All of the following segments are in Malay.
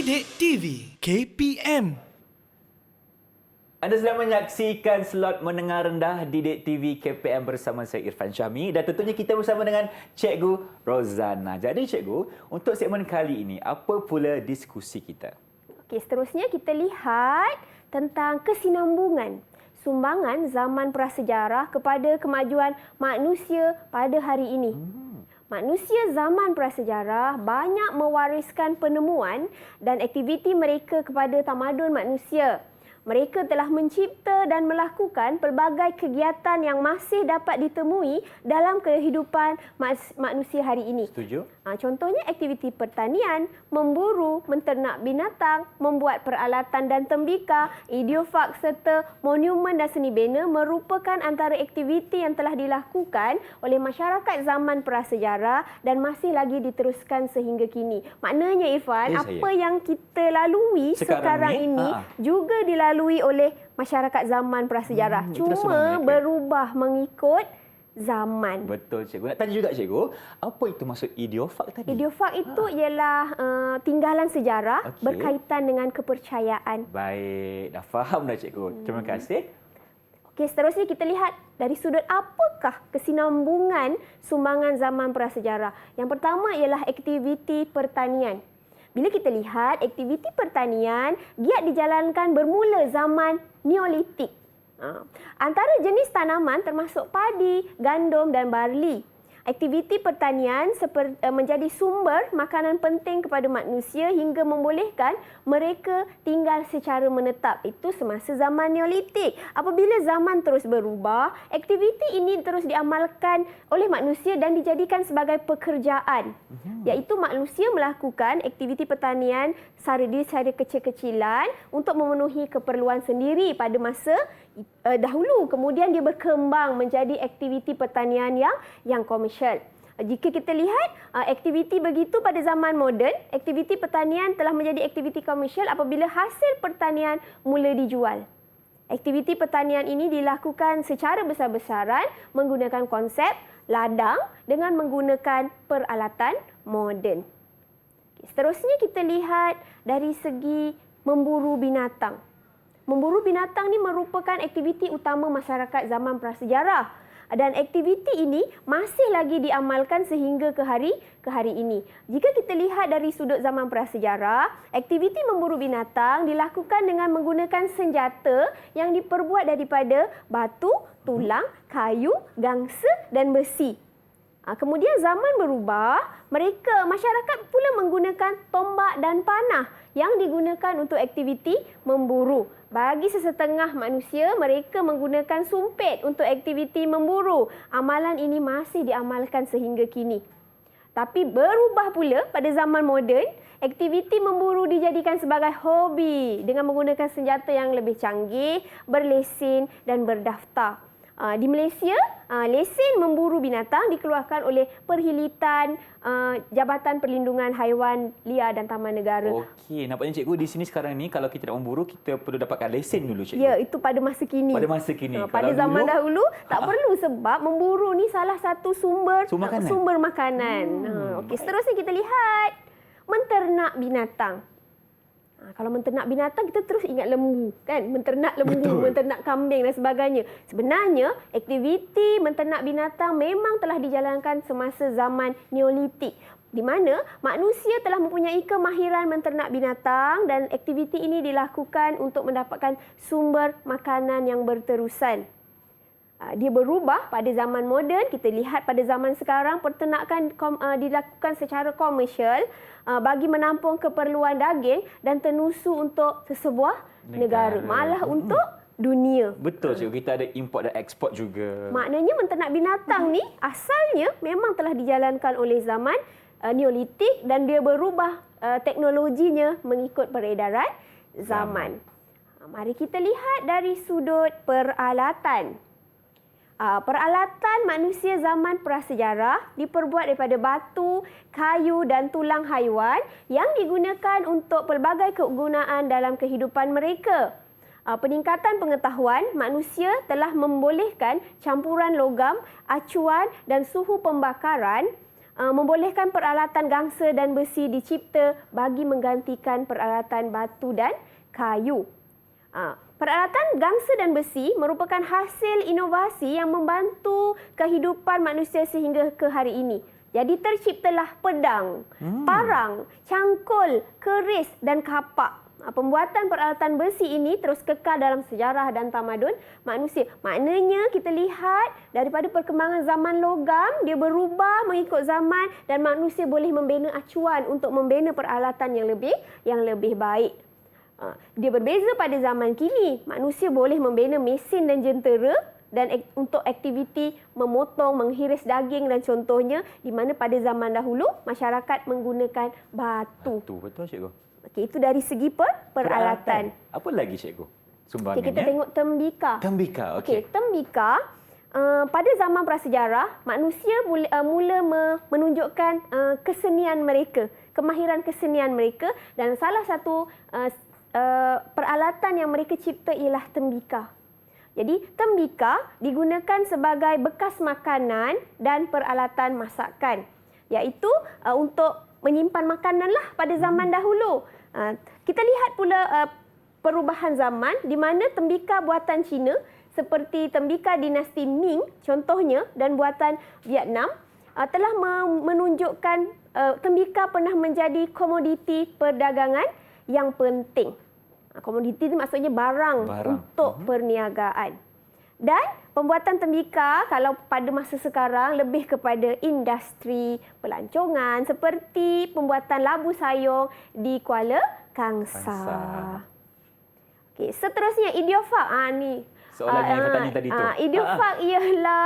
Didik TV KPM. Anda sedang menyaksikan slot menengah rendah Didik TV KPM bersama saya Irfan Syahmi dan tentunya kita bersama dengan Cikgu Rozana. Jadi Cikgu, untuk segmen kali ini apa pula diskusi kita? Okey, seterusnya kita lihat tentang kesinambungan sumbangan zaman prasejarah kepada kemajuan manusia pada hari ini. Manusia zaman prasejarah banyak mewariskan penemuan dan aktiviti mereka kepada tamadun manusia. Mereka telah mencipta dan melakukan pelbagai kegiatan yang masih dapat ditemui dalam kehidupan manusia hari ini. Setuju? Contohnya aktiviti pertanian, memburu, menternak binatang, membuat peralatan dan tembika, idiofak serta monumen dan seni bina merupakan antara aktiviti yang telah dilakukan oleh masyarakat zaman prasejarah dan masih lagi diteruskan sehingga kini. Maknanya Irfan, apa yang kita lalui sekarang ini juga dilalui oleh masyarakat zaman prasejarah. Cuma berubah mengikut zaman. Betul Cikgu. Nak tanya juga Cikgu, apa itu maksud idiofak tadi? Idiofak itu ialah tinggalan sejarah berkaitan dengan kepercayaan. Baik, dah faham dah Cikgu. Terima kasih. Okey, seterusnya kita lihat dari sudut apakah kesinambungan sumbangan zaman prasejarah. Yang pertama ialah aktiviti pertanian. Bila kita lihat aktiviti pertanian giat dijalankan bermula zaman Neolitik. Antara jenis tanaman termasuk padi, gandum dan barli. Aktiviti pertanian menjadi sumber makanan penting kepada manusia hingga membolehkan mereka tinggal secara menetap. Itu semasa zaman Neolitik. Apabila zaman terus berubah, aktiviti ini terus diamalkan oleh manusia dan dijadikan sebagai pekerjaan. Iaitu manusia melakukan aktiviti pertanian secara kecil-kecilan untuk memenuhi keperluan sendiri pada masa dahulu. Kemudian dia berkembang menjadi aktiviti pertanian yang komersial. Jika kita lihat aktiviti begitu pada zaman moden, aktiviti pertanian telah menjadi aktiviti komersial apabila hasil pertanian mula dijual. Aktiviti pertanian ini dilakukan secara besar-besaran menggunakan konsep ladang dengan menggunakan peralatan moden. Seterusnya kita lihat dari segi memburu binatang. Memburu binatang ni merupakan aktiviti utama masyarakat zaman prasejarah dan aktiviti ini masih lagi diamalkan sehingga ke hari ini. Jika kita lihat dari sudut zaman prasejarah, aktiviti memburu binatang dilakukan dengan menggunakan senjata yang diperbuat daripada batu, tulang, kayu, gangsa dan besi. Kemudian zaman berubah, masyarakat pula menggunakan tombak dan panah yang digunakan untuk aktiviti memburu. Bagi sesetengah manusia, mereka menggunakan sumpit untuk aktiviti memburu. Amalan ini masih diamalkan sehingga kini. Tapi berubah pula pada zaman moden, aktiviti memburu dijadikan sebagai hobi dengan menggunakan senjata yang lebih canggih, berlesen dan berdaftar. Di Malaysia, lesen memburu binatang dikeluarkan oleh Perkhidmatan Jabatan Perlindungan Haiwan Liar dan Taman Negara. Okey, nampaknya Cikgu di sini sekarang ni kalau kita nak memburu, kita perlu dapatkan lesen dulu Cikgu. Ya, itu pada masa kini. Pada masa kini. Pada zaman dahulu tak perlu sebab memburu ni salah satu sumber makanan. Okey, seterusnya kita lihat menternak binatang. Kalau menternak binatang, kita terus ingat lembu, kan? Menternak lembu, menternak kambing dan sebagainya. Sebenarnya, aktiviti menternak binatang memang telah dijalankan semasa zaman Neolitik, di mana manusia telah mempunyai kemahiran menternak binatang dan aktiviti ini dilakukan untuk mendapatkan sumber makanan yang berterusan. Dia berubah pada zaman moden. Kita lihat pada zaman sekarang perternakan dilakukan secara komersial bagi menampung keperluan daging dan tenusu untuk sesebuah negara. Malah untuk dunia. Betul Cikgu, kita ada import dan ekspor juga. Maknanya menternak binatang ni asalnya memang telah dijalankan oleh zaman Neolitik dan dia berubah teknologinya mengikut peredaran zaman. Mari kita lihat dari sudut peralatan. Peralatan manusia zaman prasejarah diperbuat daripada batu, kayu dan tulang haiwan yang digunakan untuk pelbagai kegunaan dalam kehidupan mereka. Peningkatan pengetahuan manusia telah membolehkan campuran logam, acuan dan suhu pembakaran membolehkan peralatan gangsa dan besi dicipta bagi menggantikan peralatan batu dan kayu. Peralatan gangsa dan besi merupakan hasil inovasi yang membantu kehidupan manusia sehingga ke hari ini. Jadi terciptalah pedang, parang, cangkul, keris dan kapak. Pembuatan peralatan besi ini terus kekal dalam sejarah dan tamadun manusia. Maknanya kita lihat daripada perkembangan zaman logam, dia berubah mengikut zaman dan manusia boleh membina acuan untuk membina peralatan yang lebih baik. Dia berbeza pada zaman kini. Manusia boleh membina mesin dan jentera dan untuk aktiviti memotong, menghiris daging dan contohnya, di mana pada zaman dahulu masyarakat menggunakan batu. Betul cikgu. Okey, itu dari segi peralatan. Apa lagi cikgu? Sumbangannya. Okay, kita tengok tembika. Tembika, okey. Okey, tembika pada zaman prasejarah manusia mula menunjukkan kesenian mereka, kemahiran kesenian mereka dan salah satu peralatan yang mereka cipta ialah tembika. Jadi tembika digunakan sebagai bekas makanan dan peralatan masakan, iaitu untuk menyimpan makananlah pada zaman dahulu. Kita lihat pula perubahan zaman di mana tembika buatan Cina seperti tembika dinasti Ming contohnya dan buatan Vietnam telah menunjukkan tembika pernah menjadi komoditi perdagangan yang penting. Komoditi itu maksudnya barang untuk perniagaan. Dan pembuatan tembika kalau pada masa sekarang lebih kepada industri pelancongan seperti pembuatan labu sayur di Kuala Kangsar. Okey, seterusnya idiofak. Ni soalan yang bertanya tadi tu. Idiofak ialah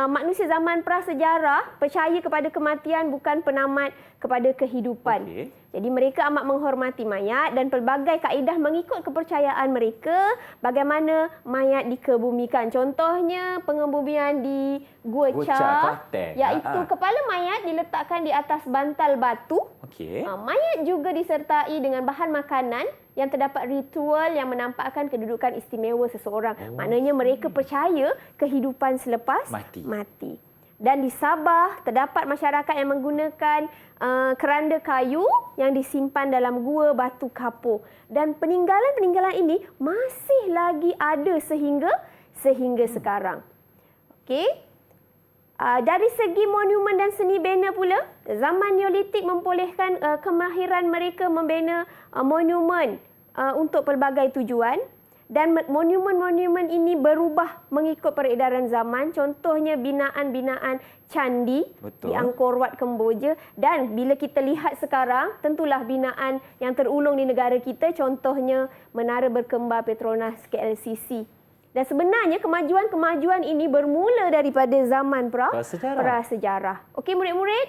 manusia zaman prasejarah percaya kepada kematian bukan penamat kepada kehidupan. Okay. Jadi mereka amat menghormati mayat dan pelbagai kaedah mengikut kepercayaan mereka bagaimana mayat dikebumikan. Contohnya pengebumian di Gua Cha, iaitu kepala mayat diletakkan di atas bantal batu. Okay. Mayat juga disertai dengan bahan makanan yang terdapat ritual yang menampakkan kedudukan istimewa seseorang. Maknanya mereka percaya kehidupan selepas mati. Dan di Sabah, terdapat masyarakat yang menggunakan keranda kayu yang disimpan dalam gua batu kapur. Dan peninggalan-peninggalan ini masih lagi ada sehingga sekarang. Okey. Dari segi monumen dan seni bina pula, zaman Neolitik membolehkan kemahiran mereka membina monumen untuk pelbagai tujuan. Dan monumen-monumen ini berubah mengikut peredaran zaman. Contohnya binaan-binaan candi di Angkor Wat Kemboja. Dan bila kita lihat sekarang, tentulah binaan yang terulung di negara kita. Contohnya Menara Berkembar Petronas KLCC. Dan sebenarnya kemajuan-kemajuan ini bermula daripada zaman prasejarah. Okey murid-murid,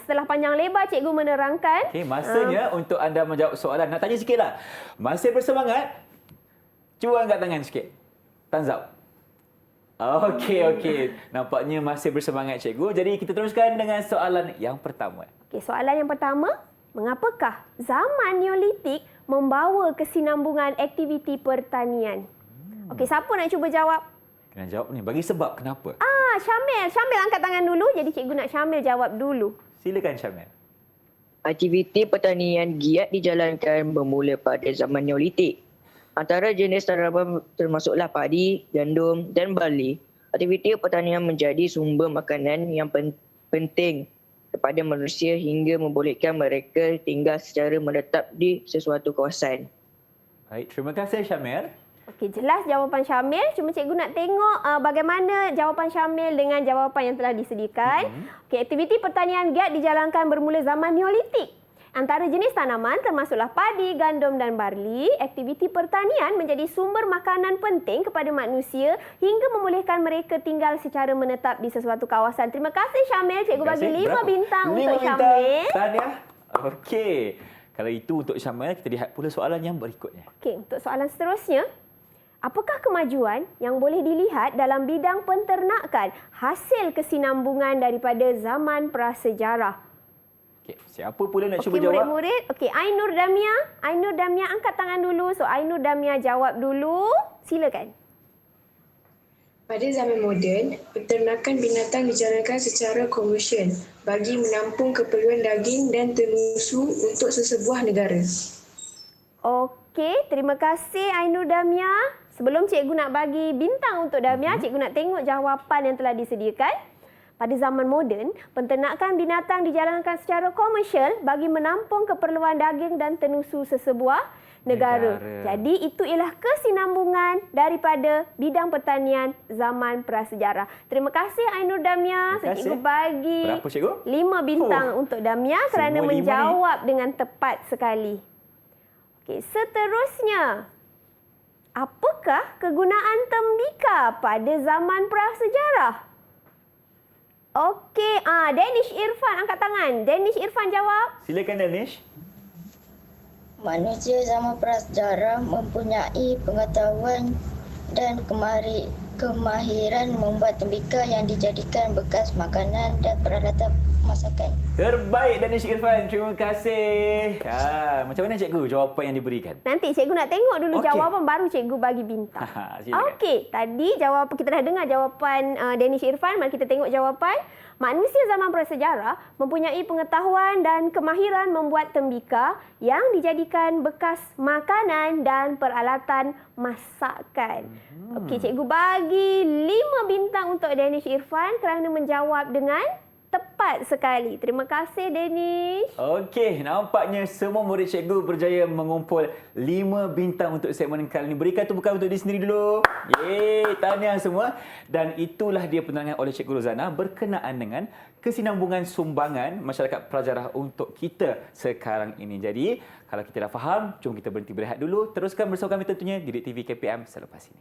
setelah panjang lebar cikgu menerangkan. Okey, masanya untuk anda menjawab soalan. Nak tanya sikitlah. Masih bersemangat? Cuba angkat tangan sikit. Thumbs up. Okey. Nampaknya masih bersemangat cikgu. Jadi kita teruskan dengan soalan yang pertama. Okey, soalan yang pertama. Mengapakah zaman Neolitik membawa kesinambungan aktiviti pertanian? Okey, siapa nak cuba jawab? Kena jawab ni. Bagi sebab kenapa? Syamil. Syamil angkat tangan dulu. Jadi cikgu nak Syamil jawab dulu. Silakan Syamil. Aktiviti pertanian giat dijalankan bermula pada zaman Neolitik. Antara jenis tanaman termasuklah padi, gandum dan barley. Aktiviti pertanian menjadi sumber makanan yang penting kepada manusia hingga membolehkan mereka tinggal secara menetap di sesuatu kawasan. Baik, terima kasih Syamil. Okey, jelas jawapan Syamil. Cuma cikgu nak tengok bagaimana jawapan Syamil dengan jawapan yang telah disediakan. Okey, aktiviti pertanian giat dijalankan bermula zaman Neolitik. Antara jenis tanaman termasuklah padi, gandum dan barley. Aktiviti pertanian menjadi sumber makanan penting kepada manusia hingga membolehkan mereka tinggal secara menetap di sesuatu kawasan. Terima kasih Syamil. Cikgu bagi 5 bintang untuk Syamil. Tahniah. Okey. Kalau itu untuk Syamil, kita lihat pula soalan yang berikutnya. Okey, untuk soalan seterusnya. Apakah kemajuan yang boleh dilihat dalam bidang penternakan hasil kesinambungan daripada zaman prasejarah? Okay. Siapa pula nak cuba jawab? Murid-murid. Okey, Ainur Damia. Ainur Damia angkat tangan dulu. So, Ainur Damia jawab dulu. Silakan. Pada zaman moden, peternakan binatang dijalankan secara komersial bagi menampung keperluan daging dan tenusu untuk sesebuah negara. Okey, terima kasih Ainur Damia. Sebelum cikgu nak bagi bintang untuk Damia, cikgu nak tengok jawapan yang telah disediakan. Pada zaman moden, penternakan binatang dijalankan secara komersial bagi menampung keperluan daging dan tenusu sesebuah negara. Jadi itu ialah kesinambungan daripada bidang pertanian zaman prasejarah. Terima kasih Ainur Damia. Terima kasih. Cikgu bagi Berapa, cikgu? 5 bintang untuk Damia kerana Semua 5 ni. menjawab dengan tepat sekali. Okey, seterusnya. Apakah kegunaan tembika pada zaman prasejarah? Okey, Danish Irfan angkat tangan. Danish Irfan jawab. Silakan Danish. Manusia zaman prasejarah mempunyai pengetahuan dan kemahiran membuat tembikar yang dijadikan bekas makanan dan peralatan masakan. Terbaik Danish Irfan. Terima kasih. Macam mana cikgu jawapan yang diberikan? Nanti cikgu nak tengok dulu Okey. jawapan baru cikgu bagi bintang. Silakan. Okey, tadi jawapan kita dah dengar jawapan Danish Irfan. Mari kita tengok jawapan. Manusia zaman prasejarah mempunyai pengetahuan dan kemahiran membuat tembikar yang dijadikan bekas makanan dan peralatan masakan. Okey, cikgu bagi 5 bintang untuk Danish Irfan kerana menjawab dengan tepat sekali. Terima kasih Danish. Okey, nampaknya semua murid cikgu berjaya mengumpul 5 bintang untuk segmen kali ini. Berikan tepukan untuk diri sendiri dulu. Yeay, tahniah semua. Dan itulah dia penerangan oleh Cikgu Rozana berkenaan dengan kesinambungan sumbangan masyarakat prasejarah untuk kita sekarang ini. Jadi, kalau kita dah faham, jom kita berhenti berehat dulu. Teruskan bersama kami tentunya di Didik TV KPM selepas ini.